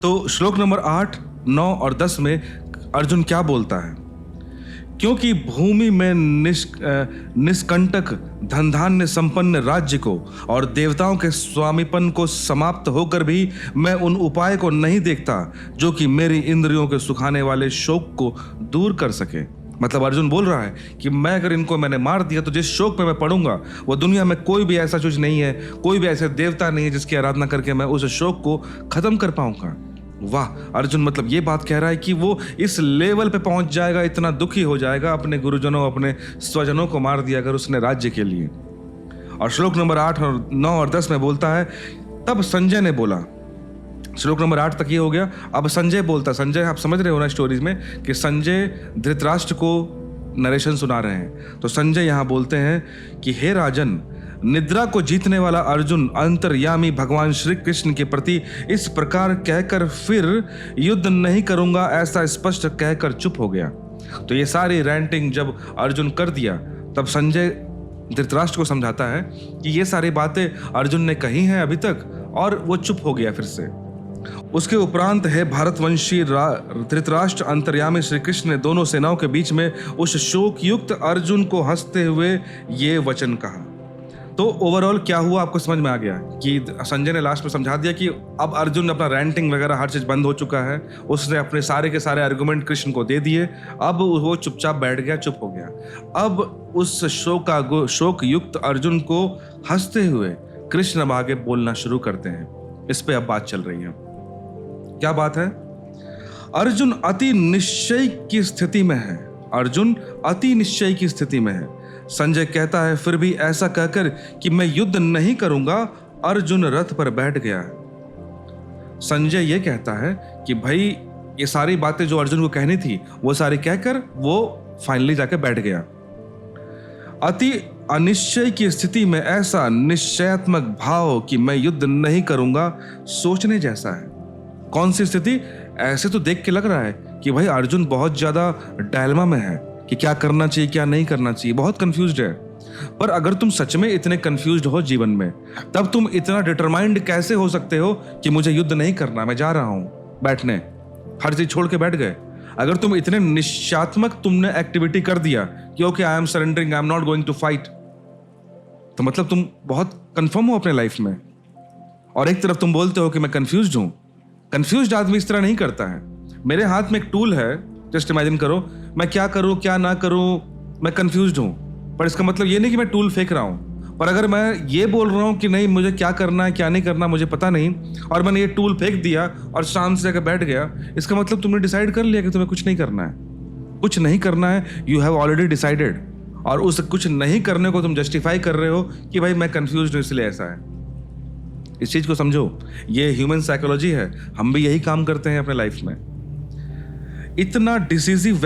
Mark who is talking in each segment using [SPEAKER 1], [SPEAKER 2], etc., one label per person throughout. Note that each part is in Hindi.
[SPEAKER 1] तो श्लोक नंबर 8, 9 और 10 में अर्जुन क्या बोलता है? क्योंकि भूमि में निष्कंटक धन धान्य संपन्न राज्य को और देवताओं के स्वामीपन को समाप्त होकर भी मैं उन उपाय को नहीं देखता जो कि मेरी इंद्रियों के सुखाने वाले शोक को दूर कर सके। मतलब अर्जुन बोल रहा है कि मैं अगर इनको मैंने मार दिया तो जिस शोक में मैं पड़ूंगा वो दुनिया में कोई भी ऐसा चीज नहीं है, कोई भी ऐसे देवता नहीं है जिसकी आराधना करके मैं उस शोक को खत्म कर पाऊंगा। वाह, अर्जुन मतलब ये बात कह रहा है कि वो इस लेवल पे पहुंच जाएगा, इतना दुखी हो जाएगा अपने गुरुजनों अपने स्वजनों को मार दिया अगर उसने राज्य के लिए। और श्लोक नंबर 8 और 9 और 10 में बोलता है, तब संजय ने बोला। श्लोक नंबर 8 तक ये हो गया। अब संजय बोलता, संजय आप समझ रहे हो ना स्टोरीज में कि संजय धृतराष्ट्र को नरेशन सुना रहे हैं। तो संजय यहां बोलते हैं कि हे राजन, निद्रा को जीतने वाला अर्जुन अंतर्यामी भगवान श्री कृष्ण के प्रति इस प्रकार कहकर फिर युद्ध नहीं करूंगा ऐसा स्पष्ट कहकर चुप हो गया। तो ये सारी रैंटिंग जब अर्जुन कर दिया तब संजय धृतराष्ट्र को समझाता है कि ये सारी बातें अर्जुन ने कही हैं अभी तक, और वो चुप हो गया फिर से। उसके उपरांत है भारतवंशी धृतराष्ट्र अंतर्यामी श्री कृष्ण ने दोनों सेनाओं के बीच में उस शोक युक्त अर्जुन को हंसते हुए ये वचन कहा। तो ओवरऑल क्या हुआ आपको समझ में आ गया कि संजय ने लास्ट में समझा दिया कि अब अर्जुन अपना रैंटिंग वगैरह हर चीज बंद हो चुका है, उसने अपने सारे के सारे आर्गुमेंट कृष्ण को दे दिए, अब वो चुपचाप बैठ गया, चुप हो गया। अब उस शोक युक्त अर्जुन को हंसते हुए कृष्ण अब आगे बोलना शुरू करते हैं। इस पे अब बात चल रही है। क्या बात है? अर्जुन अति निश्चय की स्थिति में है। अर्जुन अति निश्चय की स्थिति में है। संजय कहता है फिर भी ऐसा कहकर कि मैं युद्ध नहीं करूंगा, अर्जुन रथ पर बैठ गया है। संजय ये कहता है कि भाई ये सारी बातें जो अर्जुन को कहनी थी वो सारी कहकर वो फाइनली जाके बैठ गया। अति अनिश्चय की स्थिति में ऐसा निश्चयात्मक भाव कि मैं युद्ध नहीं करूंगा सोचने जैसा है। कौन सी स्थिति? ऐसे तो देख के लग रहा है कि भाई अर्जुन बहुत ज्यादा डायलेमा में है कि क्या करना चाहिए क्या नहीं करना चाहिए, बहुत कंफ्यूज्ड है। पर अगर तुम सच में इतने कंफ्यूज्ड हो जीवन में, तब तुम इतना डिटरमाइंड कैसे हो सकते हो कि मुझे युद्ध नहीं करना, मैं जा रहा हूं बैठने, हर चीज छोड़ के बैठ गए। अगर तुम इतने निश्चयात्मक तुमने एक्टिविटी कर दिया कि okay I am surrendering, I am not going to fight, तो मतलब तुम बहुत कंफर्म हो अपने लाइफ में। और एक तरफ तुम बोलते हो कि मैं कंफ्यूज्ड हूं। कंफ्यूज्ड आदमी इस तरह नहीं करता है। मेरे हाथ में एक टूल है, जस्ट इमेजिन करो, मैं क्या करूं क्या ना करूं, मैं कंफ्यूज्ड हूं, पर इसका मतलब ये नहीं कि मैं टूल फेंक रहा हूं। पर अगर मैं ये बोल रहा हूं कि नहीं मुझे क्या करना है क्या नहीं करना मुझे पता नहीं, और मैंने ये टूल फेंक दिया और शाम से जाकर बैठ गया, इसका मतलब तुमने डिसाइड कर लिया कि तुम्हें कुछ नहीं करना है। कुछ नहीं करना है, यू हैव ऑलरेडी डिसाइडेड, और उस कुछ नहीं करने को तुम जस्टिफाई कर रहे हो कि भाई मैं कंफ्यूज्ड हूं इसलिए ऐसा है। इस चीज को समझो, ये ह्यूमन साइकोलॉजी है, हम भी यही काम करते हैं अपने लाइफ में। इतना डिसीजिव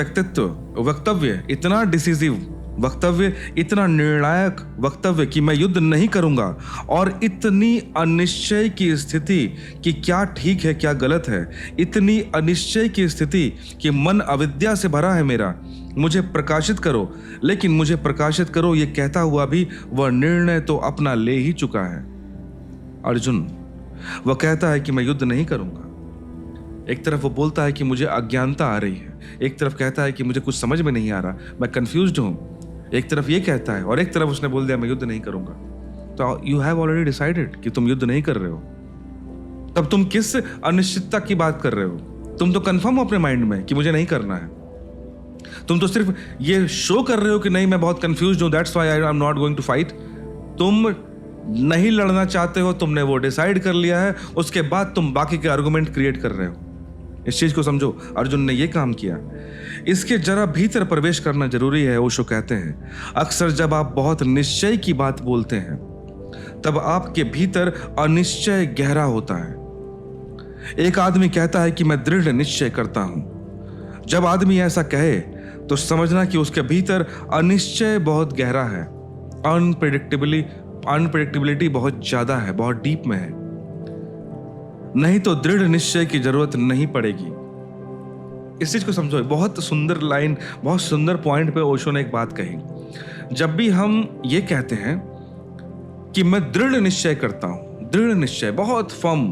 [SPEAKER 1] वक्तव्य, इतना डिसीजिव वक्तव्य, इतना निर्णायक वक्तव्य कि मैं युद्ध नहीं करूंगा, और इतनी अनिश्चय की स्थिति कि क्या ठीक है क्या गलत है, इतनी अनिश्चय की स्थिति कि मन अविद्या से भरा है मेरा, मुझे प्रकाशित करो, लेकिन मुझे प्रकाशित करो ये कहता हुआ भी वह निर्णय तो अपना ले ही चुका है। अर्जुन वह कहता है कि मैं युद्ध नहीं करूंगा। एक तरफ वो बोलता है कि मुझे अज्ञानता आ रही है, एक तरफ कहता है कि मुझे कुछ समझ में नहीं आ रहा, मैं कंफ्यूज्ड हूं, एक तरफ ये कहता है, और एक तरफ उसने बोल दिया मैं युद्ध नहीं करूंगा। तो यू हैव ऑलरेडी डिसाइडेड कि तुम युद्ध नहीं कर रहे हो, तब तुम किस अनिश्चितता की बात कर रहे हो? तुम तो कंफर्म हो अपने माइंड में कि मुझे नहीं करना है। तुम तो सिर्फ ये शो कर रहे हो कि नहीं मैं बहुत कंफ्यूज्ड हूं, that's why I am not going to fight. तुम नहीं लड़ना चाहते हो, तुमने वो डिसाइड कर लिया है, उसके बाद तुम बाकी के आर्गुमेंट क्रिएट कर रहे हो। इस चीज को समझो, अर्जुन ने ये काम किया। इसके जरा भीतर प्रवेश करना जरूरी है। ओशो कहते हैं अक्सर जब आप बहुत निश्चय की बात बोलते हैं तब आपके भीतर अनिश्चय गहरा होता है। एक आदमी कहता है कि मैं दृढ़ निश्चय करता हूं। जब आदमी ऐसा कहे तो समझना कि उसके भीतर अनिश्चय बहुत गहरा है, अनप्रेडिक्टेबिलिटी बहुत ज्यादा है, बहुत डीप में है। नहीं तो दृढ़ निश्चय की जरूरत नहीं पड़ेगी। इस चीज को समझो, बहुत सुंदर लाइन, बहुत सुंदर पॉइंट पे ओशो ने एक बात कही। जब भी हम ये कहते हैं कि मैं दृढ़ निश्चय करता हूं, दृढ़ निश्चय बहुत फर्म,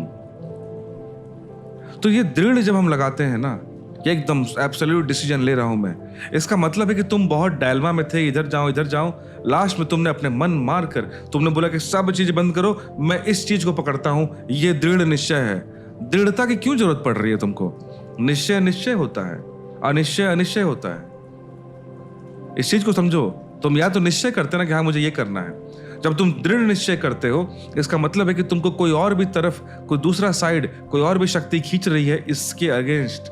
[SPEAKER 1] तो ये दृढ़ जब हम लगाते हैं ना कि एकदम एब्सोल्यूट डिसीजन ले रहा हूं मैं, इसका मतलब है कि तुम बहुत डायलमा में थे, इधर जाओ, लास्ट में तुमने अपने मन मार कर तुमने बोला कि सब चीज बंद करो, मैं इस चीज को पकड़ता हूं। ये दृढ़ निश्चय है। दृढ़ता की क्यों जरूरत पड़ रही है तुमको? निश्चय निश्चय होता है, अनिश्चय अनिश्चय होता है। इस चीज को समझो। तुम या तो निश्चय करते ना कि हाँ मुझे ये करना है, जब तुम दृढ़ निश्चय करते हो इसका मतलब है कि तुमको कोई और भी तरफ, कोई दूसरा साइड, कोई और भी शक्ति खींच रही है इसके अगेंस्ट,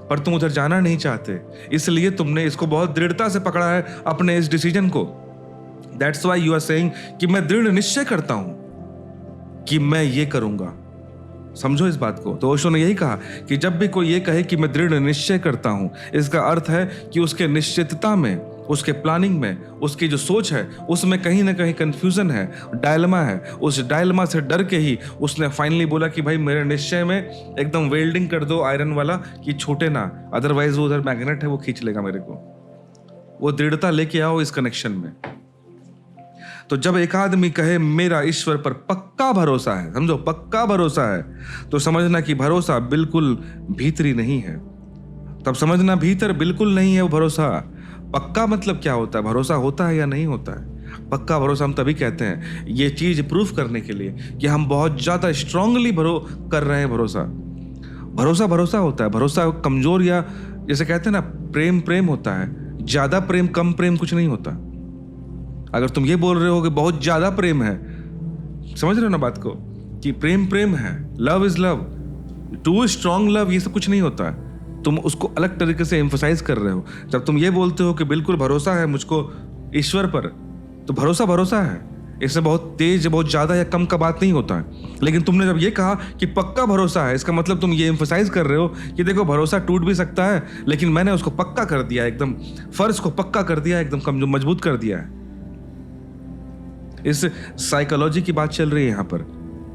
[SPEAKER 1] पर तुम उधर जाना नहीं चाहते, इसलिए तुमने इसको बहुत दृढ़ता से पकड़ा है अपने इस डिसीजन को। That's why you are saying कि मैं दृढ़ निश्चय करता हूं कि मैं ये करूंगा। समझो इस बात को। तो ओशो ने यही कहा कि जब भी कोई ये कहे कि मैं दृढ़ निश्चय करता हूं, इसका अर्थ है कि उसके निश्चितता में, उसके प्लानिंग में, उसकी जो सोच है उसमें कहीं ना कहीं कंफ्यूजन है, डायलमा है। उस डायलमा से डर के ही उसने फाइनली बोला कि भाई मेरे निश्चय में एकदम वेल्डिंग कर दो आयरन वाला कि छूटे ना, अदरवाइज वो उधर मैग्नेट है वो खींच लेगा मेरे को। वो दृढ़ता लेके आओ इस कनेक्शन में। तो जब एक आदमी कहे मेरा ईश्वर पर पक्का भरोसा है, समझो पक्का भरोसा है, तो समझना कि भरोसा बिल्कुल भीतरी नहीं है। तब समझना भीतर बिल्कुल नहीं है वो भरोसा। पक्का मतलब क्या होता है? भरोसा होता है या नहीं होता है? पक्का भरोसा हम तभी कहते हैं ये चीज प्रूफ करने के लिए कि हम बहुत ज्यादा स्ट्रांगली कर रहे हैं भरोसा। भरोसा भरोसा होता है। भरोसा कमजोर, या जैसे कहते हैं ना प्रेम प्रेम होता है, ज्यादा प्रेम कम प्रेम कुछ नहीं होता। अगर तुम ये बोल रहे हो कि बहुत ज्यादा प्रेम है, समझ रहे हो ना बात को, कि प्रेम प्रेम है, love is love, too strong love, ये सब कुछ नहीं होता है। तुम उसको अलग तरीके से एम्फसाइज कर रहे हो। जब तुम ये बोलते हो कि बिल्कुल भरोसा है मुझको ईश्वर पर, तो भरोसा भरोसा है, इसमें बहुत तेज, बहुत ज्यादा या कम का बात नहीं होता है। लेकिन तुमने जब ये कहा कि पक्का भरोसा है, इसका मतलब तुम ये एम्फसाइज कर रहे हो कि देखो भरोसा टूट भी सकता है, लेकिन मैंने उसको पक्का कर दिया, एकदम फर्ज को पक्का कर दिया, एकदम कमजोर मजबूत कर दिया है। इस साइकोलॉजी की बात चल रही है यहाँ पर।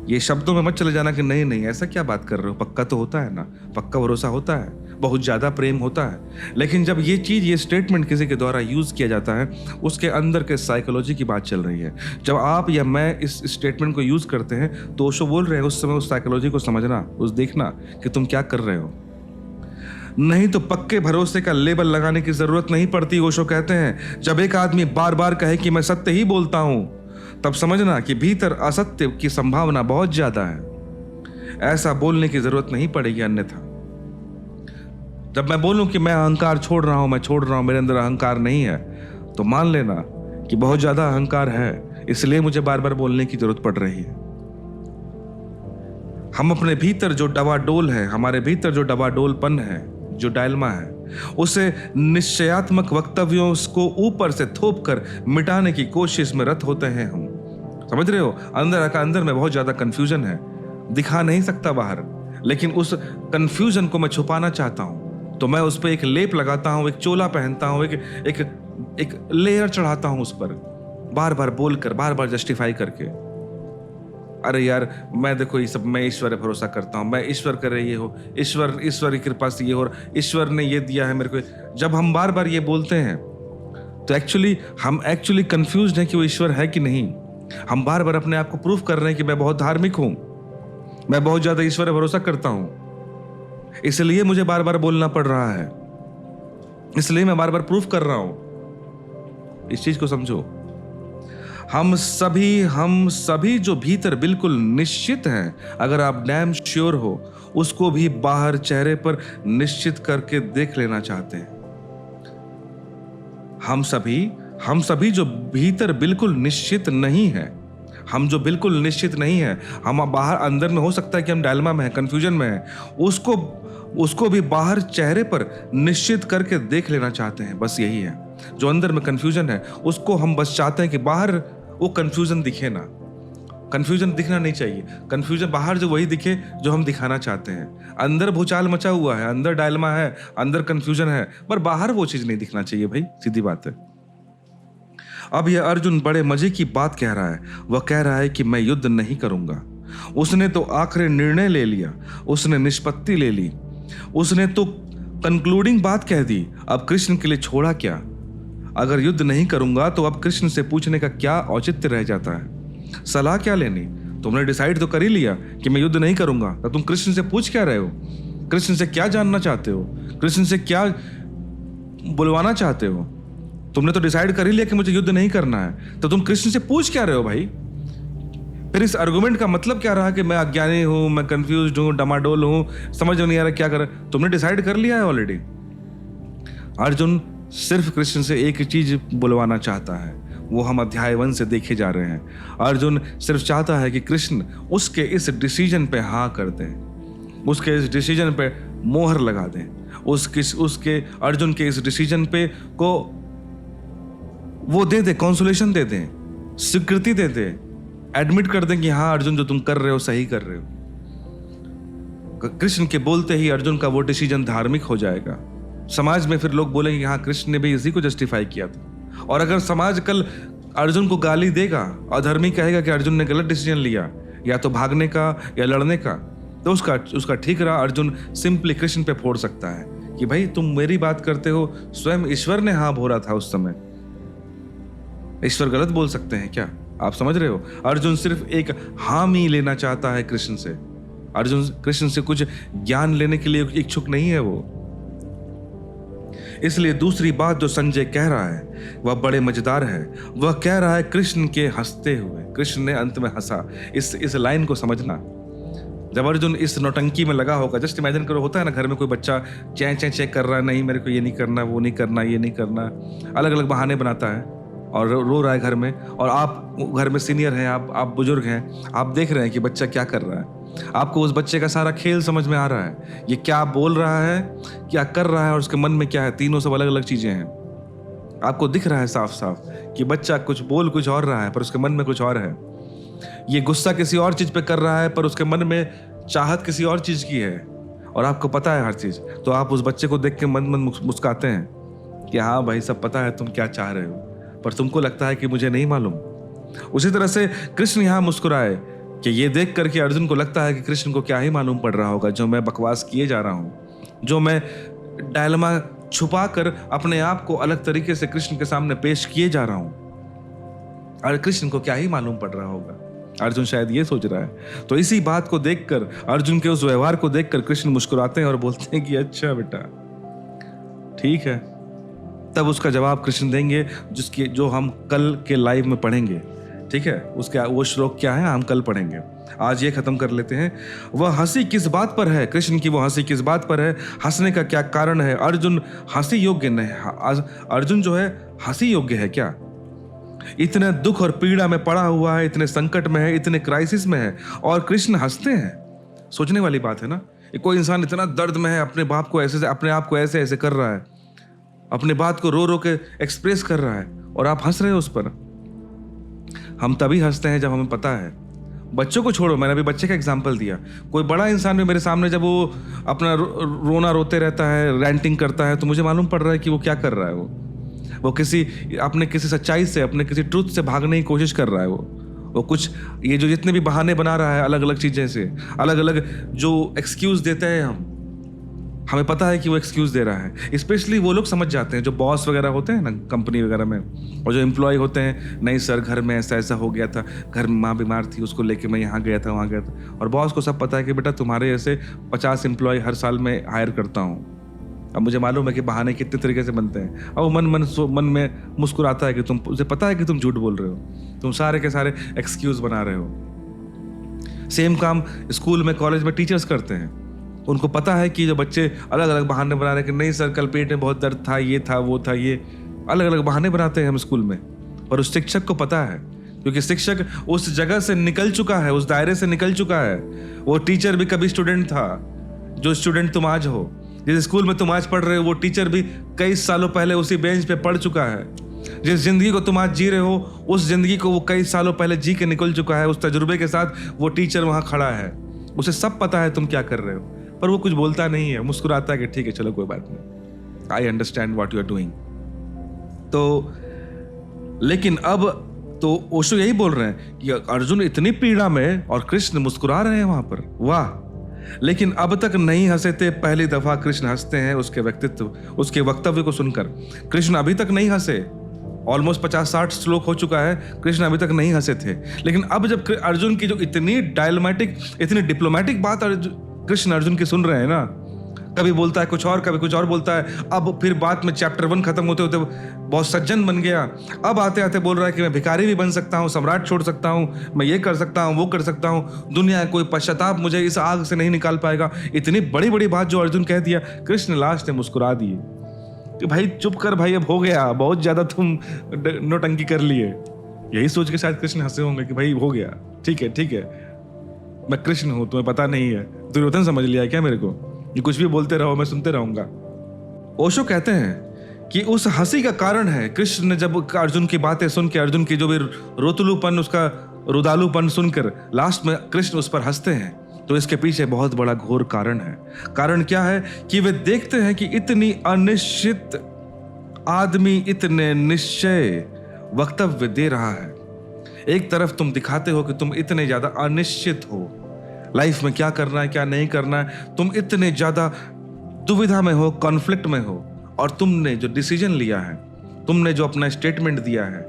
[SPEAKER 1] ये शब्दों में मत चले जाना कि नहीं नहीं ऐसा क्या बात कर रहे हो, पक्का तो होता है ना, पक्का भरोसा होता है, बहुत ज्यादा प्रेम होता है। लेकिन जब ये चीज, ये स्टेटमेंट किसी के द्वारा यूज किया जाता है, उसके अंदर के साइकोलॉजी की बात चल रही है। जब आप या मैं इस स्टेटमेंट को यूज करते हैं तो ओशो बोल रहे हैं उस समय उस साइकोलॉजी को समझना, उस देखना कि तुम क्या कर रहे हो। नहीं तो पक्के भरोसे का लेबल लगाने की जरूरत नहीं पड़ती। ओशो कहते हैं जब एक आदमी बार बार कहे कि मैं सत्य ही बोलता हूं, तब समझना कि भीतर असत्य की संभावना बहुत ज्यादा है। ऐसा बोलने की जरूरत नहीं पड़ेगी अन्यथा। जब मैं बोलूं कि मैं अहंकार छोड़ रहा हूं, मैं छोड़ रहा हूं, मेरे अंदर अहंकार नहीं है, तो मान लेना कि बहुत ज्यादा अहंकार है, इसलिए मुझे बार बार बोलने की जरूरत पड़ रही है। हम अपने भीतर जो डवाडोल है, हमारे भीतर जो डवाडोलपन है, जो डायलमा है, उसे निश्चयात्मक वक्तव्यों को ऊपर से थोप कर मिटाने की कोशिश में रत होते हैं हम। समझ रहे हो? अंदर में बहुत ज्यादा कंफ्यूजन है, दिखा नहीं सकता बाहर, लेकिन उस कंफ्यूजन को मैं छुपाना चाहता हूं, तो मैं उस पर एक लेप लगाता हूं, एक चोला पहनता हूं, एक लेयर चढ़ाता हूं उस पर, बार बार बोलकर, बार बार जस्टिफाई करके। अरे यार मैं देखो ये सब, मैं ईश्वर पे भरोसा करता हूँ, मैं ईश्वर करे ये हो, ईश्वर की कृपा से ये हो, ईश्वर ने ये दिया है मेरे को। जब हम बार बार ये बोलते हैं तो हम एक्चुअली कंफ्यूज्ड हैं कि वो ईश्वर है कि नहीं। हम बार बार अपने आप को प्रूफ कर रहे हैं कि मैं बहुत धार्मिक हूं, मैं बहुत ज्यादा ईश्वर पे भरोसा करता हूं, इसलिए मुझे बार बार बोलना पड़ रहा है, इसलिए मैं बार बार प्रूफ कर रहा हूं। इस चीज को समझो। हम सभी जो भीतर बिल्कुल निश्चित हैं, अगर आप डैम श्योर हो, उसको भी बाहर चेहरे पर निश्चित करके देख लेना चाहते हैं। हम सभी जो भीतर बिल्कुल निश्चित नहीं है, हम जो बिल्कुल निश्चित नहीं है, हम बाहर अंदर में हो सकता है कि हम डायलमा में है, कंफ्यूजन में है, उसको भी बाहर चेहरे पर निश्चित करके देख लेना चाहते हैं। बस यही है, जो अंदर में कंफ्यूजन है उसको हम बस चाहते हैं कि बाहर वो कंफ्यूजन दिखे ना। कंफ्यूजन दिखना नहीं चाहिए, कंफ्यूजन बाहर जो वही दिखे जो हम दिखाना चाहते हैं। अंदर भूचाल मचा हुआ है, अंदर डायलमा है, अंदर कंफ्यूजन है, पर बाहर वो चीज नहीं दिखना चाहिए भाई, सीधी बात है। अब यह अर्जुन बड़े मजे की बात कह रहा है। वह कह रहा है कि मैं युद्ध नहीं करूंगा। उसने तो आखिरी निर्णय ले लिया, उसने निष्पत्ति ले ली, उसने तो कंक्लूडिंग बात कह दी। अब कृष्ण के लिए छोड़ा क्या? अगर युद्ध नहीं करूंगा तो अब कृष्ण से पूछने का क्या औचित्य रह जाता है? सलाह क्या लेनी? तुमने डिसाइड तो कर ही लिया कि मैं युद्ध नहीं करूंगा, तो तुम कृष्ण से पूछ क्या रहे हो? कृष्ण से क्या जानना चाहते हो? कृष्ण से क्या बुलवाना चाहते हो? तुमने तो डिसाइड कर ही लिया कि मुझे युद्ध नहीं करना है, तो तुम कृष्ण से पूछ क्या रहे हो भाई? फिर इस आर्गुमेंट का मतलब क्या रहा कि मैं अज्ञानी हूं, मैं कंफ्यूज्ड हूं, डमाडोल हूं, समझ में नहीं आ रहा क्या कर? तुमने डिसाइड कर लिया है ऑलरेडी। अर्जुन सिर्फ कृष्ण से एक चीज बुलवाना चाहता है, वो हम अध्याय 1 से देखे जा रहे हैं। अर्जुन सिर्फ चाहता है कि कृष्ण उसके इस डिसीजन पे हाँ कर दें, उसके इस डिसीजन पे मोहर लगा दें, उसके अर्जुन के इस डिसीजन पे को वो दे दे, कॉन्सोलेशन दे दें, स्वीकृति दे दे, एडमिट कर दें कि हाँ अर्जुन जो तुम कर रहे हो सही कर रहे हो। कृष्ण के बोलते ही अर्जुन का वो डिसीजन धार्मिक हो जाएगा। समाज में फिर लोग बोलेंगे कि हाँ कृष्ण ने भी इसी को जस्टिफाई किया था। और अगर समाज कल अर्जुन को गाली देगा, अधर्मी कहेगा कि अर्जुन ने गलत डिसीजन लिया, या तो भागने का या लड़ने का, तो उसका ठीक रहा। अर्जुन सिंपली कृष्ण पे फोड़ सकता है कि भाई तुम मेरी बात करते हो, स्वयं ईश्वर ने हाँ बोला था उस समय, ईश्वर गलत बोल सकते हैं क्या? आप समझ रहे हो? अर्जुन सिर्फ एक हामी लेना चाहता है कृष्ण से। अर्जुन कृष्ण से कुछ ज्ञान लेने के लिए इच्छुक नहीं है वो। इसलिए दूसरी बात जो संजय कह रहा है वह बड़े मजेदार है। वह कह रहा है कृष्ण के हंसते हुए, कृष्ण ने अंत में हंसा। इस लाइन को समझना, जब अर्जुन इस नौटंकी में लगा होगा, जस्ट इमेजिन करो, होता है ना घर में कोई बच्चा चेक कर रहा है, नहीं मेरे को ये नहीं करना, वो नहीं करना, ये नहीं करना, अलग अलग बहाने बनाता है और रो रहा है घर में, और आप घर में सीनियर हैं, आप बुजुर्ग हैं, आप देख रहे हैं कि बच्चा क्या कर रहा है। आपको उस बच्चे का सारा खेल समझ में आ रहा है, ये क्या बोल रहा है, क्या कर रहा है और उसके मन में क्या है। तीनों सब अलग अलग चीजें हैं। आपको दिख रहा है साफ साफ कि बच्चा कुछ बोल कुछ और रहा है पर उसके मन में कुछ और है। ये गुस्सा किसी और चीज पे कर रहा है पर उसके मन में चाहत किसी और चीज की है, और आपको पता है हर चीज। तो आप उस बच्चे को देख के मन मुस्कुराते हैं कि हाँ भाई सब पता है तुम क्या चाह रहे हो, पर तुमको लगता है कि मुझे नहीं मालूम। उसी तरह से कृष्ण यहाँ मुस्कुराए कि ये देख करके अर्जुन को लगता है कि कृष्ण को क्या ही मालूम पड़ रहा होगा जो मैं बकवास किए जा रहा हूँ, जो मैं डायलमा छुपा कर अपने आप को अलग तरीके से कृष्ण के सामने पेश किए जा रहा हूँ, और कृष्ण को क्या ही मालूम पड़ रहा होगा। अर्जुन शायद ये सोच रहा है। तो इसी बात को देखकर, अर्जुन के उस व्यवहार को देखकर कृष्ण मुस्कुराते हैं और बोलते हैं कि अच्छा बेटा ठीक है। तब उसका जवाब कृष्ण देंगे जो हम कल के लाइव में पढ़ेंगे। ठीक है, उसका वो श्लोक क्या है हम कल पढ़ेंगे। आज ये खत्म कर लेते हैं। वह हंसी किस बात पर है, कृष्ण की वो हंसी किस बात पर है, हंसने का क्या कारण है? अर्जुन हंसी योग्य नहीं, अर्जुन जो है हंसी योग्य है क्या? इतने दुख और पीड़ा में पड़ा हुआ है, इतने संकट में है, इतने क्राइसिस में है, और कृष्ण हंसते हैं। सोचने वाली बात है ना। कोई इंसान इतना दर्द में है, अपने बाप को ऐसे अपने आप को ऐसे ऐसे कर रहा है, अपने बात को रो रो के एक्सप्रेस कर रहा है, और आप हंस रहे हो उस पर। हम तभी हंसते हैं जब हमें पता है। बच्चों को छोड़ो, मैंने अभी बच्चे का एग्जांपल दिया। कोई बड़ा इंसान भी मेरे सामने जब वो अपना रोना रोते रहता है, रैंटिंग करता है, तो मुझे मालूम पड़ रहा है कि वो क्या कर रहा है। वो अपने किसी सच्चाई से, अपने किसी ट्रूथ से भागने की कोशिश कर रहा है। वो कुछ ये जो जितने भी बहाने बना रहा है अलग अलग चीजें से, अलग अलग जो एक्सक्यूज देते हैं हमें पता है कि वो एक्सक्यूज दे रहा है। स्पेशली वो लोग समझ जाते हैं जो बॉस वगैरह होते हैं ना कंपनी वगैरह में, और जो एम्प्लॉय होते हैं, नहीं सर घर में ऐसा ऐसा हो गया था, घर में माँ बीमार थी, उसको लेके मैं यहाँ गया था वहाँ गया था। और बॉस को सब पता है कि बेटा तुम्हारे ऐसे 50 एम्प्लॉय हर साल में हायर करता हूँ। अब मुझे मालूम है कि बहाने कितने तरीके से बनते हैं। अब वो मन में मुस्कुराता है कि उसे पता है कि तुम झूठ बोल रहे हो, तुम सारे के सारे एक्सक्यूज बना रहे हो। सेम काम स्कूल में, कॉलेज में टीचर्स करते हैं। उनको पता है कि जो बच्चे अलग अलग बहाने बना रहे हैं कि नहीं सर कल पेट में बहुत दर्द था, ये था, वो था, ये अलग अलग बहाने बनाते हैं हम स्कूल में। पर उस शिक्षक को पता है, क्योंकि शिक्षक उस जगह से निकल चुका है, उस दायरे से निकल चुका है। वो टीचर भी कभी स्टूडेंट था, जो स्टूडेंट तुम आज हो। जिस स्कूल में तुम आज पढ़ रहे हो वो टीचर भी कई सालों पहले उसी बेंच पे पढ़ चुका है। जिस जिंदगी को तुम आज जी रहे हो उस जिंदगी को वो कई सालों पहले जी के निकल चुका है। उस तजुर्बे के साथ वो टीचर वहां खड़ा है, उसे सब पता है तुम क्या कर रहे हो, पर वो कुछ बोलता नहीं है, मुस्कुराता है कि ठीक है चलो कोई बात नहीं, I understand what you are doing. तो लेकिन अब तो ओशो यही बोल रहे हैं कि अर्जुन इतनी पीड़ा में और कृष्ण मुस्कुरा रहे हैं वहां पर। वाह, लेकिन अब तक नहीं हंसे थे, पहली दफा कृष्ण हंसते हैं उसके व्यक्तित्व, उसके वक्तव्य को सुनकर। कृष्ण अभी तक नहीं हंसे, ऑलमोस्ट 50-60 श्लोक हो चुका है, कृष्ण अभी तक नहीं हंसे थे। लेकिन अब जब अर्जुन की जो इतनी डायलमेटिक, इतनी डिप्लोमेटिक बात कृष्ण अर्जुन की सुन रहे हैं ना, कभी बोलता है कुछ और, कभी कुछ और बोलता है। अब फिर बात में चैप्टर 1 खत्म होते होते बहुत सज्जन बन गया। अब आते आते बोल रहा है कि मैं भिखारी भी बन सकता हूँ, सम्राट छोड़ सकता हूँ, मैं ये कर सकता हूँ, वो कर सकता हूँ, दुनिया कोई पश्चाताप मुझे इस आग से नहीं निकाल पाएगा। इतनी बड़ी बड़ी बात जो अर्जुन कह दिया, कृष्ण लास्ट में मुस्कुरा दिए कि भाई चुप कर भाई, अब हो गया, बहुत ज्यादा तुम नौटंकी कर लिए। यही सोच के शायद कृष्ण हंसे होंगे कि भाई हो गया, ठीक है ठीक है, मैं कृष्ण हूं, तुम्हें पता नहीं है, दुर्योधन समझ लिया है क्या मेरे को, ये कुछ भी बोलते रहो मैं सुनते रहूंगा। ओशो कहते हैं कि उस हंसी का कारण है, कृष्ण ने जब अर्जुन की बातें सुन के, अर्जुन की जो भी रोतुलूपन, उसका रुदालूपन सुनकर लास्ट में कृष्ण उस पर हंसते हैं, तो इसके पीछे बहुत बड़ा घोर कारण है। कारण क्या है कि वे देखते हैं कि इतनी अनिश्चित आदमी इतने निश्चय वक्तव्य दे रहा है। एक तरफ तुम दिखाते हो कि तुम इतने ज्यादा अनिश्चित हो, लाइफ में क्या करना है क्या नहीं करना है, तुम इतने ज्यादा दुविधा में हो, कॉन्फ्लिक्ट में हो, और तुमने जो डिसीजन लिया है, तुमने जो अपना स्टेटमेंट दिया है,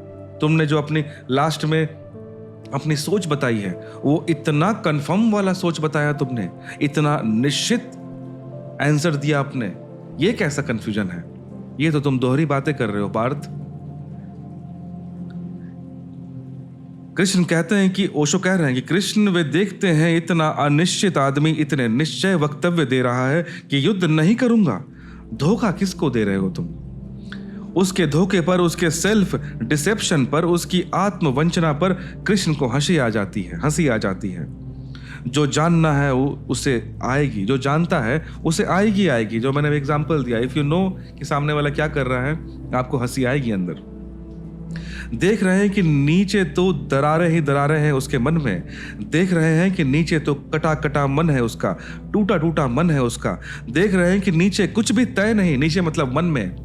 [SPEAKER 1] तुमने जो अपनी लास्ट में अपनी सोच बताई है, वो इतना कंफर्म वाला सोच बताया तुमने, इतना निश्चित आंसर दिया आपने। ये कैसा कंफ्यूजन है? ये तो तुम दोहरी बातें कर रहे हो पार्थ। कृष्ण कहते हैं कि ओशो कह रहे हैं कि कृष्ण वे देखते हैं इतना अनिश्चित आदमी इतने निश्चय वक्तव्य दे रहा है कि युद्ध नहीं करूंगा। धोखा किसको दे रहे हो तुम? उसके धोखे पर, उसके सेल्फ डिसेप्शन पर, उसकी आत्मवंचना पर कृष्ण को हंसी आ जाती है। जो जानना है वो उसे आएगी, जो जानता है उसे आएगी। जो मैंने एग्जांपल दिया, इफ यू नो कि सामने वाला क्या कर रहा है, आपको हंसी आएगी अंदर। देख रहे हैं कि नीचे तो दरारें हैं उसके मन में, देख रहे हैं कि नीचे तो कटा मन है उसका, टूटा मन है उसका, देख रहे हैं कि नीचे कुछ भी तय नहीं, नीचे मतलब मन में,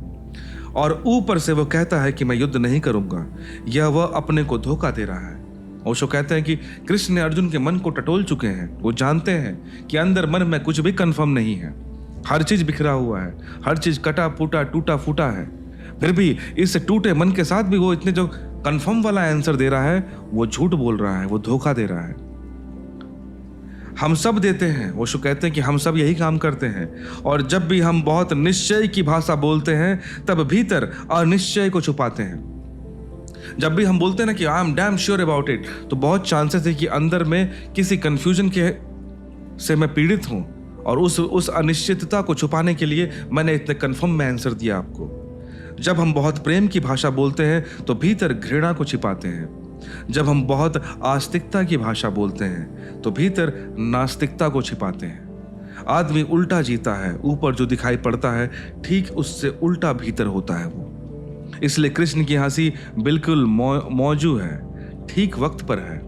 [SPEAKER 1] और ऊपर से वो कहता है कि मैं युद्ध नहीं करूंगा। यह वह अपने को धोखा दे रहा है। ओशो कहते हैं कि कृष्ण ने अर्जुन के मन को टटोल चुके हैं। वो जानते हैं कि अंदर मन में कुछ भी कंफर्म नहीं है, हर चीज बिखरा हुआ है, हर चीज कटा फूटा टूटा फूटा है। फिर भी इस टूटे मन के साथ भी वो इतने जो कंफर्म वाला आंसर दे रहा है, वो झूठ बोल रहा है, वो धोखा दे रहा है। हम सब देते हैं, ओशो कहते हैं कि हम सब यही काम करते हैं, और जब भी हम बहुत निश्चय की भाषा बोलते हैं तब भीतर अनिश्चय को छुपाते हैं। जब भी हम बोलते हैं ना कि I am damn sure about it, तो बहुत चांसेस है कि अंदर में किसी कंफ्यूजन के से मैं पीड़ित हूं, और उस अनिश्चितता को छुपाने के लिए मैंने इतने कंफर्म में आंसर दिया आपको। जब हम बहुत प्रेम की भाषा बोलते हैं तो भीतर घृणा को छिपाते हैं। जब हम बहुत आस्तिकता की भाषा बोलते हैं तो भीतर नास्तिकता को छिपाते हैं। आदमी उल्टा जीता है, ऊपर जो दिखाई पड़ता है ठीक उससे उल्टा भीतर होता है वो। इसलिए कृष्ण की हंसी बिल्कुल मौजू है, ठीक वक्त पर है।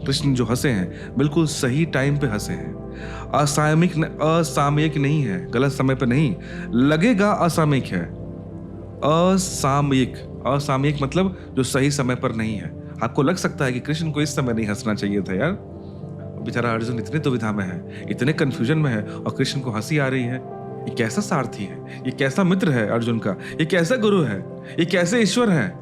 [SPEAKER 1] कृष्ण जो हंसे हैं बिल्कुल सही टाइम पे हंसे हैं। असामयिक नहीं है, गलत समय पे नहीं, लगेगा असामयिक है। असामयिक मतलब जो सही समय पर नहीं है। आपको लग सकता है कि कृष्ण को इस समय नहीं हंसना चाहिए था यार, बेचारा अर्जुन इतनी दुविधा में है, इतने कंफ्यूजन में है, और कृष्ण को हंसी आ रही है। ये कैसा सारथी है, ये कैसा मित्र है अर्जुन का, ये कैसा गुरु है, ये कैसे ईश्वर है।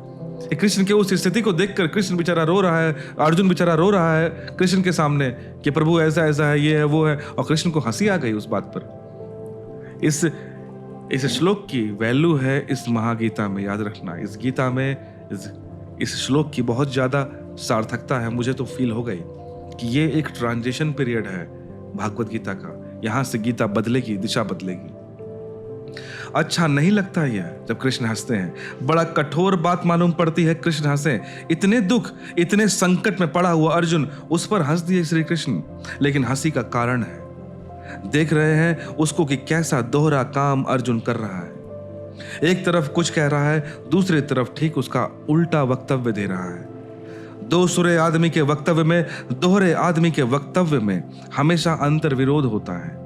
[SPEAKER 1] कृष्ण के उस स्थिति को देखकर कृष्ण बेचारा रो रहा है, अर्जुन बेचारा रो रहा है कृष्ण के सामने कि प्रभु ऐसा ऐसा है, ये है वो है, और कृष्ण को हंसी आ गई उस बात पर। इस श्लोक की वैल्यू है इस महागीता में, याद रखना। इस गीता में इस श्लोक की बहुत ज्यादा सार्थकता है। मुझे तो फील हो गई कि ये एक ट्रांजिशन पीरियड है भागवत गीता का। यहां से गीता बदलेगी, दिशा बदलेगी। अच्छा नहीं लगता यह जब कृष्ण हंसते हैं? बड़ा कठोर बात मालूम पड़ती है कृष्ण हंसे। इतने दुख, इतने संकट में पड़ा हुआ अर्जुन, उस पर हंस दिए श्री कृष्ण। लेकिन हंसी का कारण है, देख रहे हैं उसको कि कैसा दोहरा काम अर्जुन कर रहा है। एक तरफ कुछ कह रहा है, दूसरी तरफ ठीक उसका उल्टा वक्तव्य दे रहा है। दोहरे आदमी के वक्तव्य में, दोहरे आदमी के वक्तव्य में हमेशा अंतर विरोध होता है।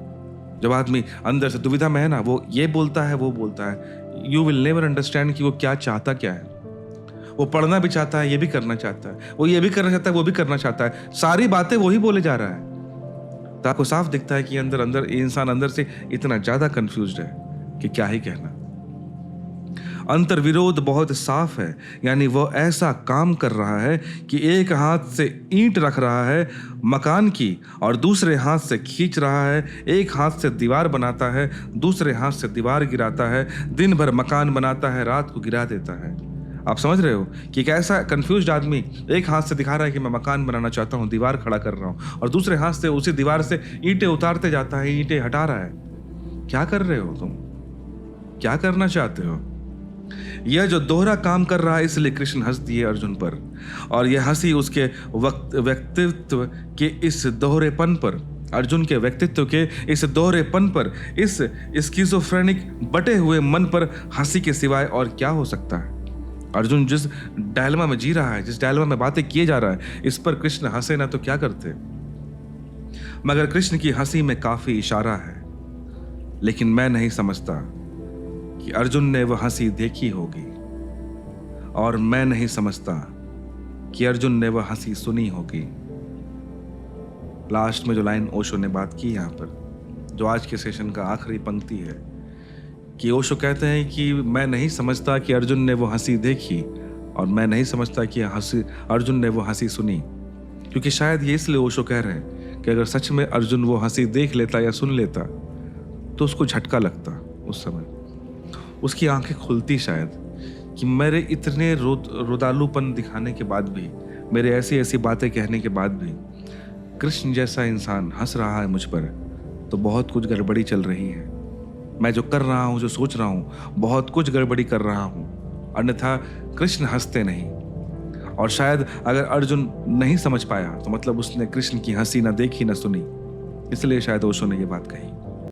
[SPEAKER 1] जब आदमी अंदर से दुविधा में है ना, वो ये बोलता है, वो बोलता है, यू विल नेवर अंडरस्टैंड कि वो क्या चाहता क्या है। वो पढ़ना भी चाहता है, ये भी करना चाहता है, वो ये भी करना चाहता है, वो भी करना चाहता है, सारी बातें वही बोले जा रहा है। तो आपको साफ दिखता है कि अंदर इंसान अंदर से इतना ज्यादा कंफ्यूज्ड है कि क्या ही कहना। अंतर्विरोध बहुत साफ है, यानी वो ऐसा काम कर रहा है कि एक हाथ से ईंट रख रहा है मकान की और दूसरे हाथ से खींच रहा है, एक हाथ से दीवार बनाता है, दूसरे हाथ से दीवार गिराता है, दिन भर मकान बनाता है, रात को गिरा देता है। आप समझ रहे हो कि एक ऐसा कंफ्यूज्ड आदमी एक हाथ से दिखा रहा है कि मैं मकान बनाना चाहता हूँ, दीवार खड़ा कर रहा हूँ, और दूसरे हाथ से उसी दीवार से ईंटें उतारते जाता है, ईंटें हटा रहा है। क्या कर रहे हो तुम? क्या करना चाहते हो? यह जो दोहरा काम कर रहा है, इसलिए कृष्ण हंस दिए अर्जुन पर, और यह हंसी उसके व्यक्तित्व के इस दोहरेपन पर, अर्जुन के व्यक्तित्व के इस दोहरेपन पर, इस स्किज़ोफ्रेनिक बटे हुए मन पर हंसी के सिवाय और क्या हो सकता है? अर्जुन जिस डायलेमा में जी रहा है, जिस डायलेमा में बातें किए जा रहा है, इस पर कृष्ण हंसे ना तो क्या करते। मगर कृष्ण की हंसी में काफी इशारा है, लेकिन मैं नहीं समझता कि अर्जुन ने वह हंसी देखी होगी, और मैं नहीं समझता कि अर्जुन ने वह हंसी सुनी होगी। लास्ट में जो लाइन ओशो ने बात की यहाँ पर, जो आज के सेशन का आखिरी पंक्ति है, कि ओशो कहते हैं कि मैं नहीं समझता कि अर्जुन ने वो हंसी देखी, और मैं नहीं समझता कि अर्जुन ने वो हंसी सुनी। क्योंकि शायद ये इसलिए ओशो कह रहे हैं कि अगर सच में अर्जुन वो हंसी देख लेता या सुन लेता तो उसको झटका लगता, उस समय उसकी आंखें खुलती शायद, कि मेरे इतने रुदालूपन दिखाने के बाद भी, मेरे ऐसी ऐसी बातें कहने के बाद भी कृष्ण जैसा इंसान हंस रहा है मुझ पर, तो बहुत कुछ गड़बड़ी चल रही है। मैं जो कर रहा हूँ, जो सोच रहा हूँ, बहुत कुछ गड़बड़ी कर रहा हूँ, अन्यथा कृष्ण हंसते नहीं। और शायद अगर अर्जुन नहीं समझ पाया तो मतलब उसने कृष्ण की हंसी ना देखी ना सुनी, इसलिए शायद ओशो ने ये बात कही।